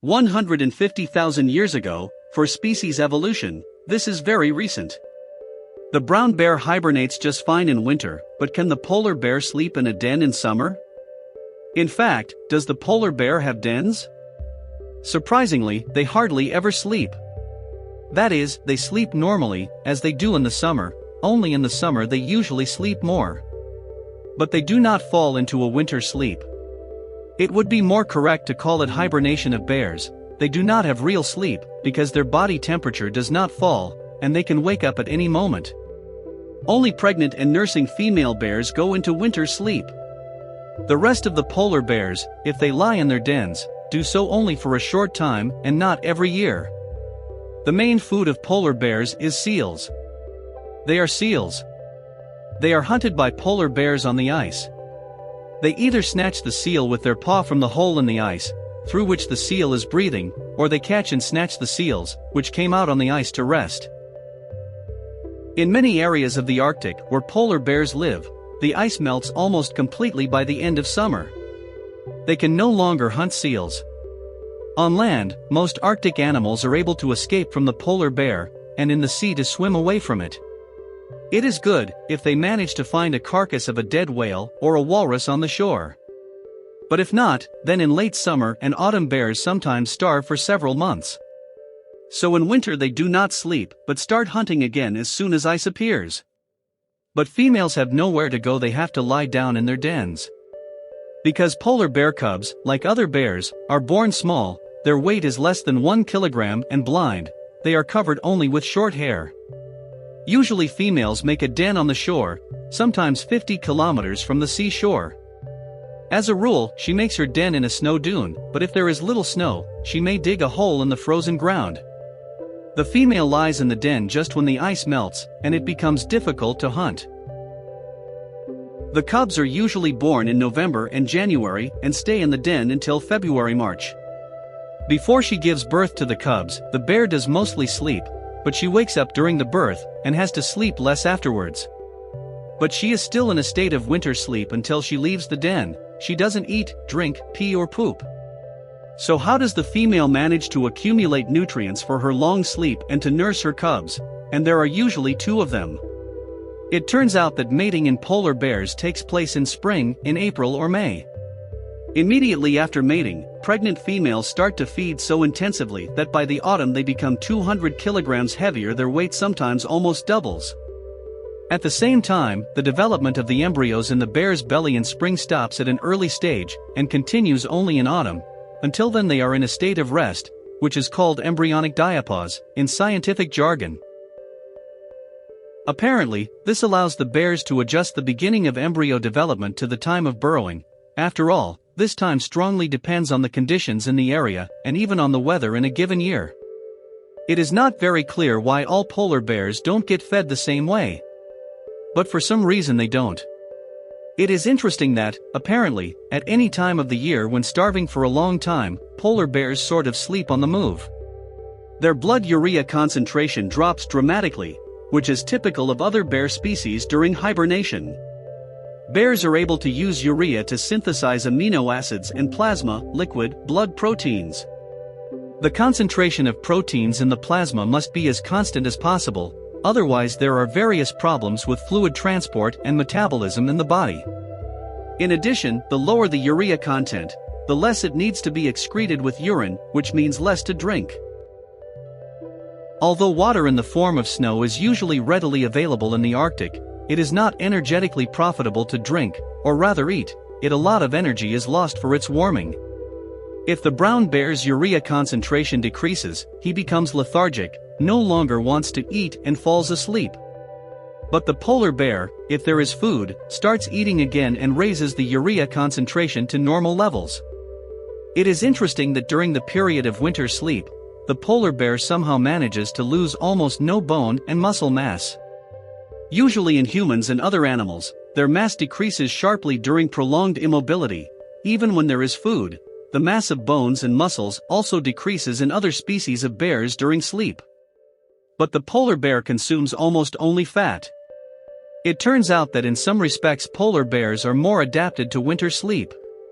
150,000 years ago, for species evolution, this is very recent. The brown bear hibernates just fine in winter, but can the polar bear sleep in a den in summer? In fact, does the polar bear have dens? Surprisingly, they hardly ever sleep. That is, they sleep normally, as they do in the summer, only in the summer they usually sleep more. But they do not fall into a winter sleep. It would be more correct to call it hibernation of bears. They do not have real sleep, because their body temperature does not fall, and they can wake up at any moment. Only pregnant and nursing female bears go into winter sleep. The rest of the polar bears, if they lie in their dens, do so only for a short time and not every year. The main food of polar bears is seals. They are seals. They are hunted by polar bears on the ice. They either snatch the seal with their paw from the hole in the ice, through which the seal is breathing, or they catch and snatch the seals, which came out on the ice to rest. In many areas of the Arctic where polar bears live, the ice melts almost completely by the end of summer. They can no longer hunt seals. On land, most Arctic animals are able to escape from the polar bear, and in the sea to swim away from it. It is good if they manage to find a carcass of a dead whale or a walrus on the shore. But if not, then in late summer and autumn bears sometimes starve for several months. So in winter they do not sleep but start hunting again as soon as ice appears. But females have nowhere to go, they have to lie down in their dens. Because polar bear cubs, like other bears, are born small, their weight is less than 1 kilogram and blind, they are covered only with short hair. Usually females make a den on the shore, sometimes 50 kilometers from the seashore. As a rule, she makes her den in a snow dune, but if there is little snow, she may dig a hole in the frozen ground. The female lies in the den just when the ice melts, and it becomes difficult to hunt. The cubs are usually born in November and January and stay in the den until February-March. Before she gives birth to the cubs, the bear does mostly sleep, but she wakes up during the birth and has to sleep less afterwards. But she is still in a state of winter sleep until she leaves the den. She doesn't eat, drink, pee or poop. So how does the female manage to accumulate nutrients for her long sleep and to nurse her cubs? And there are usually two of them. It turns out that mating in polar bears takes place in spring, in April or May. Immediately after mating, pregnant females start to feed so intensively that by the autumn they become 200 kilograms heavier, their weight sometimes almost doubles. At the same time, the development of the embryos in the bear's belly in spring stops at an early stage, and continues only in autumn. Until then they are in a state of rest, which is called embryonic diapause, in scientific jargon. Apparently, this allows the bears to adjust the beginning of embryo development to the time of burrowing. After all, this time strongly depends on the conditions in the area, and even on the weather in a given year. It is not very clear why all polar bears don't get fed the same way. But for some reason they don't. It is interesting that, apparently, at any time of the year when starving for a long time, polar bears sort of sleep on the move. Their blood urea concentration drops dramatically, which is typical of other bear species during hibernation. Bears are able to use urea to synthesize amino acids and plasma, liquid, blood proteins. The concentration of proteins in the plasma must be as constant as possible, otherwise there are various problems with fluid transport and metabolism in the body. In addition, the lower the urea content, the less it needs to be excreted with urine, which means less to drink. Although water in the form of snow is usually readily available in the Arctic, it is not energetically profitable to drink, or rather eat. A lot of energy is lost for its warming. If the brown bear's urea concentration decreases, he becomes lethargic, no longer wants to eat and falls asleep. But the polar bear, if there is food, starts eating again and raises the urea concentration to normal levels. It is interesting that during the period of winter sleep, the polar bear somehow manages to lose almost no bone and muscle mass. Usually in humans and other animals, their mass decreases sharply during prolonged immobility. Even when there is food, the mass of bones and muscles also decreases in other species of bears during sleep. But the polar bear consumes almost only fat. It turns out that in some respects polar bears are more adapted to winter sleep.